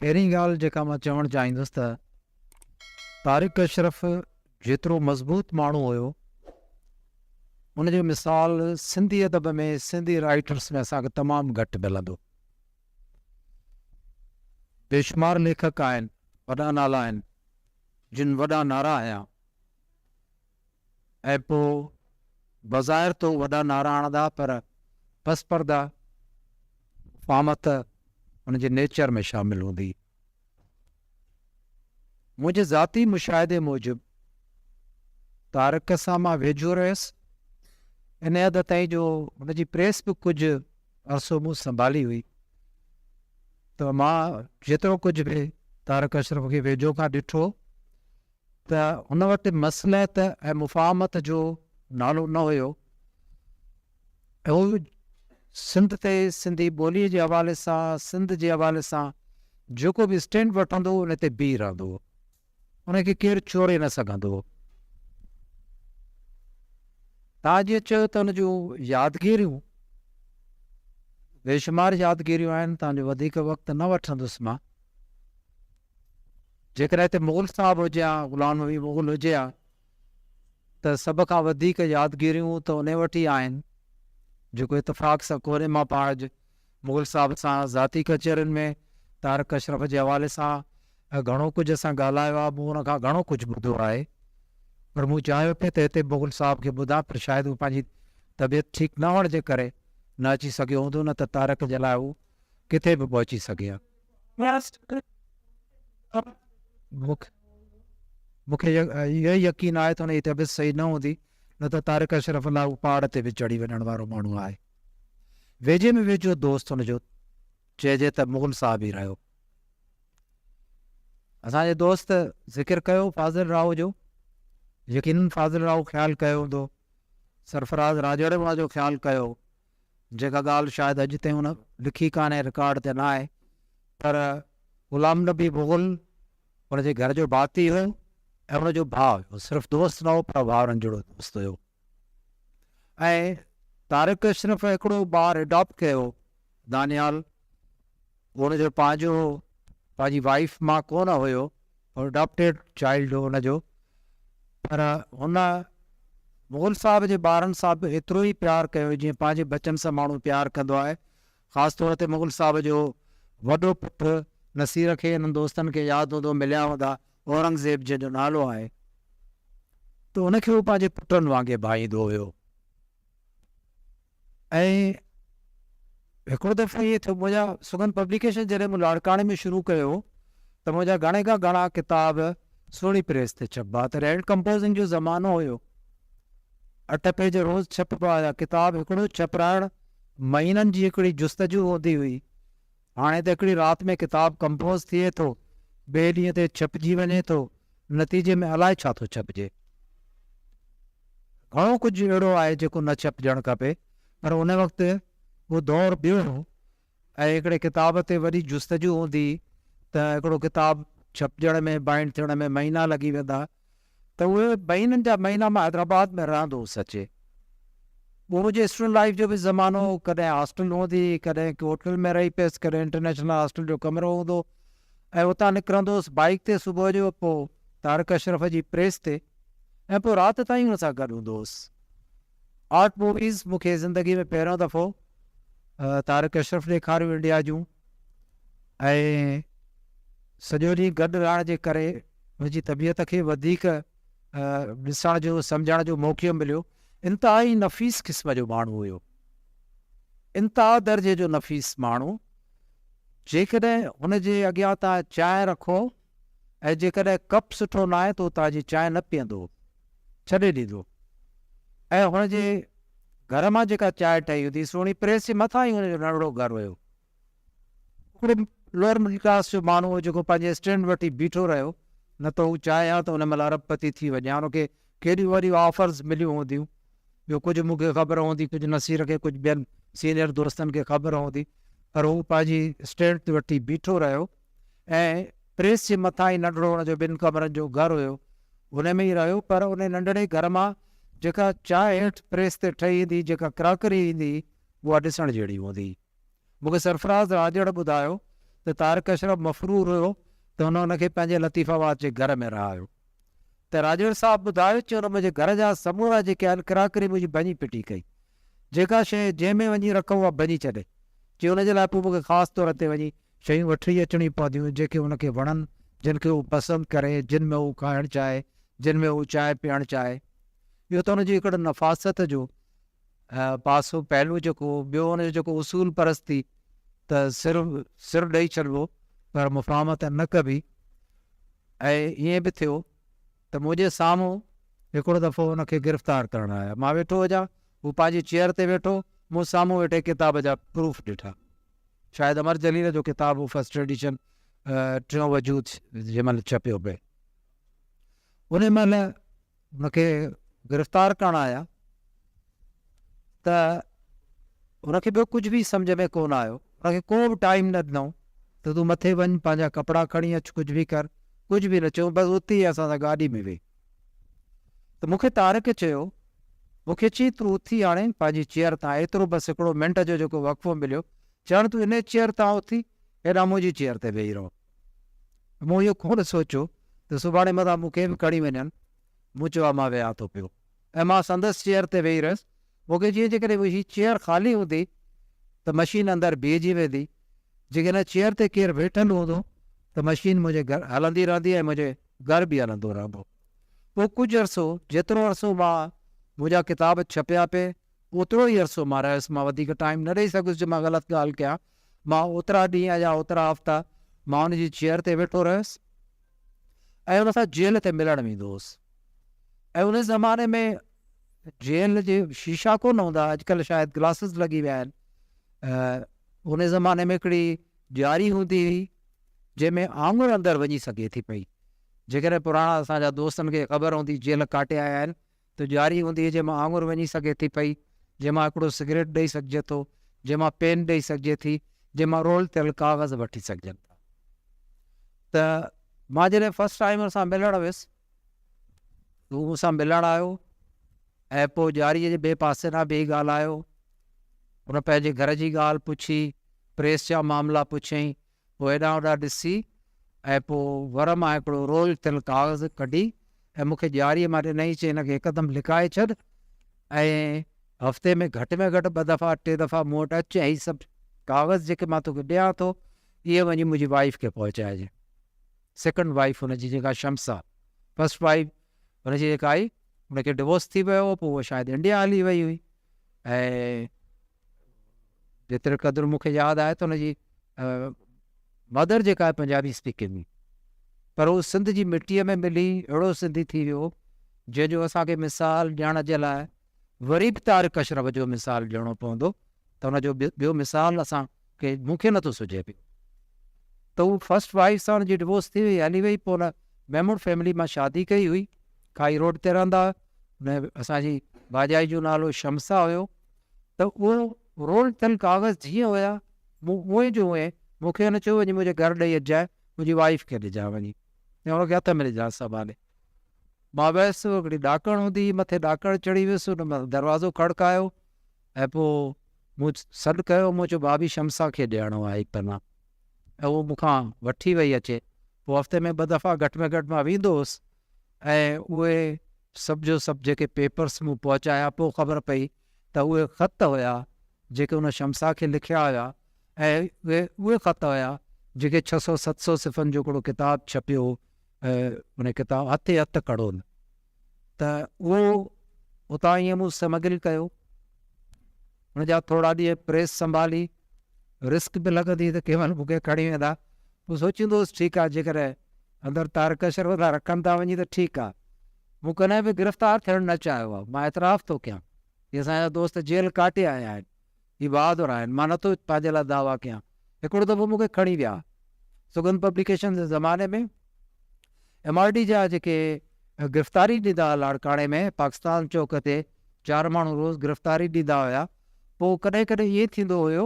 पहिरीं ॻाल्हि जेका मां चवणु चाहींदुसि त तारिक अशरफ जेतिरो मज़बूत माण्हू हुयो उनजो मिसाल सिंधी अदब में सिंधी राइटर्स में असांखे तमामु घटि मिलंदो। बेशुमार लेखक आहिनि, वॾा नाला आहिनि, जिन वॾा नारा आया ऐं पोइ बज़ाहिर तो वॾा नारा आणंदा पर पसपर्दा फ़ामत उनजे नेचर में शामिल हूंदी। मुंहिंजे ज़ाती मुशाहिदे मूजिबि तारिक सां मां वेझो रहियुसि, इन हद ताईं जो हुनजी प्रेस बि कुझु अरसो मूं संभाली हुई, त मां जेतिरो कुझु बि तारिक अशरफ खे वेझो खां ॾिठो त हुन वटि मसलहत ऐं मुफ़ाहमत जो नालो न हुयो। ऐं हू सिंध ते सिंधी ॿोलीअ जे हवाले सां, सिंध जे हवाले सां जेको बि स्टैंड वठंदो हो उन ते बीह रहंदो हो, उनखे केरु चोरे न सघंदो हो। तव्हां जीअं चयो त हुन जूं यादगिरियूं बेशुमार यादगिरियूं आहिनि, तव्हांजो वधीक वक़्तु न वठंदुसि मां। जेकॾहिं हिते मुग़ल साहब हुजे हा, ग़ुलाम नबी मुग़ल हुजे हा, त सभ खां वधीक यादगिरियूं त उन वटि ई आहिनि जेको इतफ़ाक़ सां कोन्हे। मां पाण मुग़ल साहब सां ज़ाती कचहरियुनि में तारिक अशरफ जे हवाले सां घणो कुझु असां ॻाल्हायो आहे, मूं हुन खां घणो कुझु ॿुधो आहे, पर मूं चाहियो पिए त हिते मुग़ल साहब खे ॿुधां, पर शायदि हू पंहिंजी तबियत ठीकु न हुअण जे करे न अची सघियो हूंदो, न त तारिक जे लाइ हू किथे बि पहुची सघे हा। मूंखे इहो ई यकीन आहे त हुनजी तबियत सही न हूंदी, न त तारिक अशरफ लाइ हू पहाड़ ते बि चढ़ी वञण वारो माण्हू आहे। वेझे में वेझो दोस्त हुनजो चइजे त मुग़ल साहब ई रहियो। असांजे दोस्त ज़िक्र कयो फाज़िल राव जो, यकीनन फाज़िल राव ख़्यालु कयो हूंदो, सरफराज़ राजड़ेवा जो ख़्यालु कयो, जेका ॻाल्हि शायदि अॼु ताईं हुन लिखी कान्हे, रिकॉर्ड ते न आहे, पर ग़ुलाम नबी मुग़ल हुनजे घर जो भाती हुयो ऐं हुनजो भाउ हुयो, सिर्फ़ु दोस्त न हो पर भाउरनि जहिड़ो दोस्त हुयो। ऐं तारिक अशरफ हिकिड़ो ॿारु एडॉप्ट कयो, दानियाल, हुनजो पंहिंजो पंहिंजी वाइफ मां कोन हुयो, अडॉप्टेड चाइल्ड हो हुनजो, पर हुन मुग़ल साहब जे ॿारनि सां बि एतिरो ई प्यारु कयो जीअं पंहिंजे बचनि सां माण्हू प्यारु कंदो आहे। ख़ासि तौर ते मुग़ल साहब जो वॾो पुटु नसीर खे हिननि दोस्तनि खे यादि हूंदो, मिलिया हूंदा, औरंगज़ेब जंहिंजो नालो आहे, त उनखे हू पंहिंजे पुटनि वांगुरु भाईंदो हुयो। ऐं हिकिड़ो दफ़ो इहे थियो, मुंहिंजा सुगन पब्लिकेशन जॾहिं मूं लाड़काणे में शुरू कयो त मुंहिंजा घणे खां घणा किताब सोणी प्रेस ते छपबा, त रेड कंपोज़िंग जो ज़मानो हुयो, 8 पेज रोज़ छपबा हुआ किताब। हिकिड़ो छपराइण महीननि जी हिकिड़ी जुस्तजू हूंदी हुई। हाणे त हिकिड़ी राति में किताब कंपोज़ थिए थो, ॿिए ॾींहं ते छपजी वञे थो, नतीजे में अलाए छा थो छपिजे। घणो कुझु अहिड़ो आहे जेको न छपजणु खपे, पर उन वक़्तु उहो दौरु ॿियो हो ऐं हिकिड़े किताब ते वरी जुस्तजू हूंदी त हिकिड़ो किताब छपजण में, बाइंड थियण में महीना लॻी वेंदा, त उहे महीननि जा महीना मां हैदराबाद में रहंदो हुउसि अचे। उहो मुंहिंजे स्टूडेंट लाइफ जो बि ज़मानो, कॾहिं हॉस्टल हूंदी, कॾहिं होटल में रही पियसि, कॾहिं इंटरनेशनल हॉस्टल जो कमरो हूंदो, ऐं उतां निकिरंदो हुउसि बाइक ते सुबुह जो, पोइ तारिक अशरफ जी प्रेस ते, ऐं पोइ राति ताईं हुन सां गॾु हूंदो हुउसि। आर्ट मूवीज़ मूंखे ज़िंदगी में पहिरियों दफ़ो तारिक अशरफ ॾेखारियूं इंडिया जूं, ऐं सॼो ॾींहुं गॾु रहण जे करे मुंहिंजी तबियत खे वधीक ॾिसण जो, सम्झण जो मौक़ो मिलियो। इंतिहाई नफ़ीस क़िस्म जो माण्हू हुयो, इंतिहा दर्जे जो नफ़ीस माण्हू। जेकॾहिं हुनजे अॻियां तव्हां चांहि रखो ऐं जेकॾहिं कप सुठो न आहे त तव्हांजी चांहि न पीअंदो, छॾे ॾींदो। ऐं हुनजे घर मां जेका चांहि ठही हूंदी, सोणी प्रेस जे मथां ई हुनजो नंढिड़ो घरु हुयो। हिकिड़ो लोअर मिडिल क्लास जो माण्हू हो जेको पंहिंजे स्टैंड वटि बीठो रहियो, न त हू चांहि आहे त हुन महिल अरबपती थी वञे। हुनखे केॾियूं वॾियूं ऑफर्स मिलियूं हूंदियूं, ॿियो कुझु मूंखे ख़बर हूंदी, कुझु नसीर खे, कुझु ॿियनि सीनियर दोस्तनि खे ख़बर हूंदी, पर हू पंहिंजी स्टैंड ते वठी बीठो रहियो ऐं प्रेस जे मथां ई नंढिड़ो हुनजो 2 कमरनि जो घरु हुयो, हुन में ई रहियो। पर उन नंढड़े घर मां जेका चांहि हेठि प्रेस ते ठही ईंदी, जेका क्राकरी ईंदी, उहा ॾिसण जहिड़ी हूंदी। मूंखे सरफराज़ राजड़ ॿुधायो त तारक अशरफ मफ़रूर हुयो त हुन हुनखे पंहिंजे लतीफ़ाबाद जे घर में रहायो। त राजड़ साहब ॿुधायो चयो हुन मुंहिंजे घर जा समूरा जेके आहिनि किराकरी मुंहिंजी भञी पिटी कई, जेका शइ जंहिंमें वञी रखूं आहे भञी छॾे। चई हुनजे लाइ पोइ मूंखे ख़ासि तौर ते वञी शयूं वठी अचणी पवंदियूं जेके हुनखे वणनि, जिन खे हू पसंदि करे, जिन में हू खाइणु चाहे, जिन में हू चांहि पीअणु चाहे। इहो त हुनजी हिकिड़ो नफ़ासत जो पासो पहलू जेको। ॿियो हुनजो जेको उसूल परस्ती त सिर ॾेई छॾिबो पर मुफ़ाहमत न कबी। ऐं ईअं बि थियो त मुंहिंजे साम्हूं हिकिड़ो दफ़ो हुनखे गिरफ़्तार करणु आया। मां वेठो हुजां, हू पंहिंजी चेयर ते वेठो, मूं साम्हूं वेठे किताब जा प्रूफ ॾिठा। शायदि अमर जलील जो किताबु हो, फस्ट एडिशन, टियों वजूद जंहिं महिल छपियो पिए। उन महिल हुनखे गिरफ़्तार करणु आया त हुनखे ॿियो कुझु बि सम्झ में कोन आयो। हुनखे को बि टाइम न ॾिनऊं त तूं मथे वञ, पंहिंजा कपिड़ा खणी अचु, कुझु बि कर, कुझु बि न चयो, बसि उते ई असां सां गाॾी में वेही। त मूंखे तारिक चयो, मूंखे चई तूं उथी हाणे पंहिंजी चेयर तां एतिरो बसि हिकिड़ो मिंट जो जेको वक़फ़ो मिलियो, चवण तूं इन चेयर तां उथी हेॾां मुंहिंजी चेयर ते वेही रहो। मूं इहो कोन सोचियो त सुभाणे मथां मूंखे बि खणी वञनि। मूं चयो मां वेहा थो पियो ऐं मां संदसि चेयर ते वेही रहियुसि। मूंखे जीअं जेकॾहिं हीअ चेयर ख़ाली हूंदी त मशीन अंदरि बीहिजी वेंदी, जेकॾहिं हिन चेयर ते केरु वेठल हूंदो त मशीन मुंहिंजे घर हलंदी रहंदी ऐं मुंहिंजे घर बि हलंदो रहंदो। पोइ कुझु अर्सो, जेतिरो अर्सो मां मुंहिंजा किताब छपिया पिए ओतिरो ई अर्सो मां रहियुसि। मां वधीक टाइम न ॾेई सघुसि जो मां ग़लति ॻाल्हि कयां। मां ओतिरा ॾींहं या ओतिरा हफ़्ता मां हुनजी चेयर ते वेठो रहियुसि ऐं हुन सां जेल ते मिलणु वेंदो हुउसि। ऐं उन ज़माने में जेल जे शीशा कोन हूंदा, अॼुकल्ह शायदि ग्लासिस लॻी विया आहिनि। उन ज़माने में हिकिड़ी ॾियारी हूंदी हुई जंहिंमें आङुर अंदरि वञी सघे थी पई। जेकॾहिं पुराणा असांजा दोस्तनि खे ख़बर हूंदी जेल काटे आया आहिनि त ॾियारी हूंदी हुई जंहिंमां आङुर वञी सघे थी पई, जंहिंमां हिकिड़ो सिगरेट ॾेई सघिजे थो, जंहिंमां पेन ॾेई सघिजे थी, जंहिंमां रोल थियल काग़ज़ वठी सघिजनि था। त मां जॾहिं फस्ट टाइम हुन सां मिलणु वियुसि, हू मूंसां मिलणु आयो ऐं पोइ ॾियारीअ जे ॿिए पासे खां ॿिए ॻाल्हायो। हुन पंहिंजे घर जी ॻाल्हि पुछी, प्रेस जा मामला पुछियईं, पोइ हेॾां होॾां ॾिसी ऐं पोइ वर मां हिकिड़ो रोल थियल काग़ज़ कढी ऐं मूंखे ॾियारीअ मां ॾिनई। चई हिनखे हिकदमि लिकाए छॾ ऐं हफ़्ते में घटि ॿ दफ़ा 3 दफ़ा मूं वटि अचु ऐं हीअ सभु काग़ज़ जेके मां तोखे ॾियां थो इहे वञी मुंहिंजी वाइफ खे पहुचाइजे। सेकेंड वाइफ हुनजी जेका शम्सा, फस्ट वाइफ हुनजी जेका आई हुनखे डिवोर्स थी वियो, पोइ उहा शायदि इंडिया हली वई हुई। ऐं जेतिरे क़दुरु मूंखे यादि आहे त हुनजी मदर जेका आहे पंजाबी स्पीकिंग हुई, पर उहो सिंध जी मिटीअ में मिली अहिड़ो सिंधी थी वियो जंहिंजो असांखे मिसाल ॾियण जे लाइ वरी बि तारिक अशरफ जो मिसाल ॾियणो पवंदो। त हुनजो ॿियो मिसाल असांखे मूंखे नथो सुझे पियो। त उहा फस्ट वाइफ सां हुनजी डिवोर्स थी वई, हली वई। पोइ हुन महमूद फैमिली मां शादी कई हुई, खाई रोड ते रहंदा हुआ। हुन असांजी भाॼाई जो नालो शम्सा हुयो। त उहो रोल थियल काग़ज़ जीअं हुया मूं उहे जो उहे मूंखे हुन चयो वञी मुंहिंजे घर ॾेई अचिजांइ, मुंहिंजी वाइफ खे ॾिजां वञी ऐं हुनखे हथ में ॾिजां संभाले। मां वियसि, हिकिड़ी ॾाकण हूंदी हुई, मथे ॾाकण चढ़ी वियुसि, हुन दरवाज़ो खड़कायो ऐं पोइ मूं सॾु कयो। मूं चयो भाभी शम्सा खे ॾियणो आहे पना, ऐं उहो मूंखां वठी वई अचे। पोइ हफ़्ते में 2 दफ़ा घटि में घटि मां वेंदो हुउसि ऐं उहे सभु जो सभु जेके पेपर्स मूं पहुचाया। पोइ ख़बर पई त उहे ख़त हुया जेके हुन शम्सा खे लिखिया हुया ऐं उहे ख़त हुया जेके 600-700 सिफ़नि जो हिकिड़ो किताबु छपियो, उन किताब हथे हथ कढो न। त उहो उतां ईअं मूं समग्री कयो। हुनजा थोरा ॾींहं प्रेस संभाली, रिस्क बि लॻंदी त कंहिं महिल मूंखे खणी वेंदा। पोइ सोचींदो हुउसि ठीकु आहे, जेकॾहिं अंदरि तारिक अशरफ था रखनि था वञी त ठीकु आहे। मूं कॾहिं बि गिरफ़्तार थियणु न चाहियो आहे। मां एतिराफ़ थो कयां, इहे असांजा दोस्त जेल काटे आया आहिनि, हीअ बहादुर आहिनि, मां नथो पंहिंजे लाइ दावा कयां। हिकिड़ो दफ़ो मूंखे खणी विया सुगंध पब्लिकेशन जे ज़माने में। MRD जा जेके गिरफ़्तारी ॾींदा हुआ लाड़काणे में, पाकिस्तान चौक ते 4 माण्हू रोज़ु गिरफ़्तारी ॾींदा हुया। पोइ कॾहिं कॾहिं इहे थींदो हुयो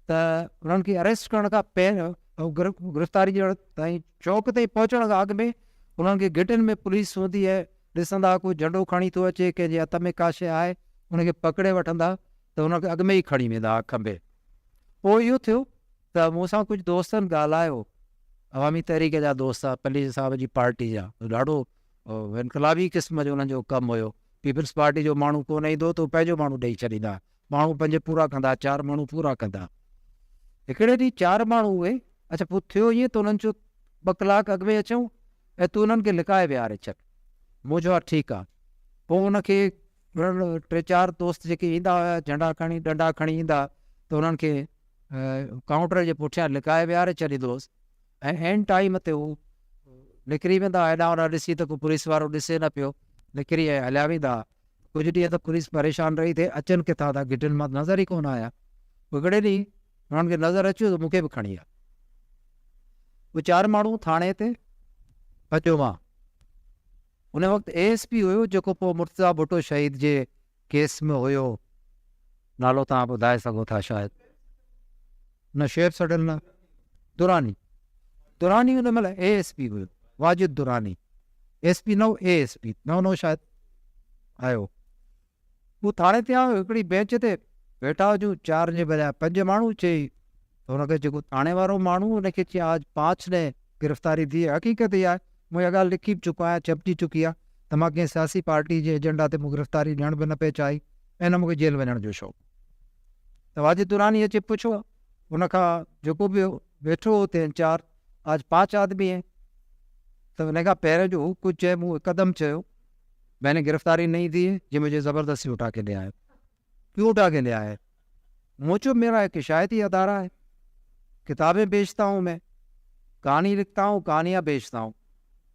त उन्हनि खे अरेस्ट करण खां पहिरियों गिरफ़्तारी ॾियण ताईं चौक ते पहुचण खां अॻु में उन्हनि खे गिटिन में पुलिस हूंदी आहे, ॾिसंदा कोई झंडो खणी थो अचे, कंहिंजे हथ में का शइ आहे, उनखे पकिड़े वठंदा त उनखे अॻु में ई खणी वेंदा खंभे। पोइ इहो थियो त मूंसां कुझु दोस्तनि ॻाल्हायो, अवामी तहरीक जा दोस्त, पली साहब जी पार्टी जा, ॾाढो इनकलाबी क़िस्म जो उन्हनि जो कमु हुयो। पीपल्स पार्टी जो माण्हू कोन ईंदो त पंहिंजो माण्हू ॾेई छॾींदा, माण्हू पंहिंजे पूरा कंदा, 4 माण्हू पूरा कंदा। हिकिड़े ॾींहुं 4 माण्हू उहे, अच्छा पोइ थियो ईअं त उन्हनि चयो 2 कलाक अॻु में अचूं ऐं तूं उन्हनि खे लिकाए विहारे छॾ। मूं चयो ठीकु आहे। पोइ उनखे 3-4 दोस्त जेके ईंदा हुआ झंडा खणी डंडा खणी ईंदा त उन्हनि खे काउंटर जे पुठियां लिकाए विहारे छॾींदोसि ऐं एंड टाइम ते हू निकिरी वेंदा, हेॾां होॾां ॾिसी त को पुलिस वारो ॾिसे न पियो, निकिरी ऐं हलिया वेंदा। कुझु ॾींहं त पुलिस परेशान रही थिए, अचनि किथां था, गिटियुनि मां नज़र ई कोन आया। हिकिड़े ॾींहुं उन्हनि खे नज़र अचियो त मूंखे बि खणी विया। उहे 4 माण्हू थाणे ते भॼो मां। उन वक़्तु ASP हुयो जेको पोइ मुर्तज़ा भुट्टो शहीद जे केस में हुयो, नालो तव्हां ॿुधाए सघो था शायदि, न शेर सडल न दुरानी, दुरानी हुन महिल ASP हुयो, वाजिद दुरानी। SP न ASP नओं शायदि आयो। हू थाणे ते आयो, हिकिड़ी बेंच ते वेठा हुजूं, 4 जे बजाए 5 माण्हू। चई त हुनखे जेको थाणे वारो माण्हू, हुनखे चई आज 5 ने गिरफ़्तारी थी है। हक़ीक़त इहा आहे, मूं इहा ॻाल्हि लिखी बि चुको आहियां, छपजी चुकी आहे त मां कंहिं सियासी पार्टी जे एजेंडा ते मूं गिरफ़्तारी ॾियण बि न पे चाही ऐं न मूंखे जेल वञण जो शौक़ु। त वाजिद दुरानी अचे पुछो उनखां, जेको बि वेठो हुते इंचार्ज, आज 5 आदमी हैं। तो उन खां पहिरियों जो कुछ चए, मूं हिकदम चयो मैंने गिरफ्तारी नहीं दी है, ये मुझे ज़बरदस्ती उठा के ले आए। क्यों उठा के ले आए? मुझे, मेरा एक इशायती अदारा है, किताबें बेचता हूँ मैं, कहानी लिखता हूँ, कहानियाँ बेचता हूँ।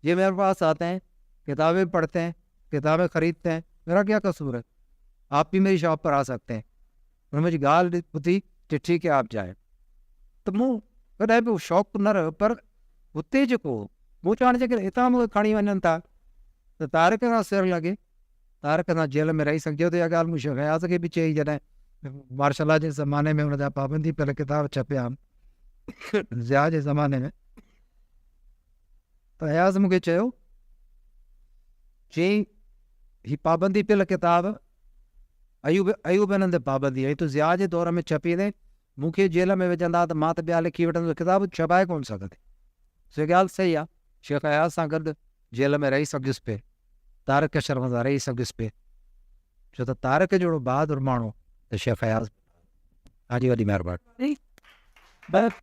ये मेरे पास आते हैं, किताबें पढ़ते हैं, किताबें खरीदते हैं, मेरा क्या कसूर है? आप भी मेरी शॉप पर आ सकते हैं। उन्होंने मुझे गाल ॿुधी कि ठीक है आप जाए। तो मूं कॾहिं बि शौक़ु न रहियो, पर हुते जेको मूं चवां जेके हितां मूंखे खणी वञनि था त तारिक सां सिर लॻे, तारिक सां जेल में रही सघिजे। त इहा ॻाल्हि मूं शहयाज़ खे बि चई, जॾहिं मार्शल लॉ जे ज़माने में हुन जा पाबंदी पियल किताब छपिया आहिनि ज़िया जे ज़माने में, त हयाज़ मूंखे चयो, चई ही पाबंदी पियल किताब अयूबनि ते पाबंदी आई, तूं ज़िया जे दौर में छपींदे, मूंखे जेल में विझंदा त मां त ॿिया लिखी वठंदुसि, किताब छपाए कोन सघंदे। सो ॻाल्हि सही आहे, शेख हयाज़ सां गॾु जेल में रही सघियुसि पिए, तारिक शर्म सां रही सघियुसि पिए, छो त तारिक जहिड़ो बहादुर माण्हू त शेख हयाज़। तव्हांजी वॾी महिरबानी।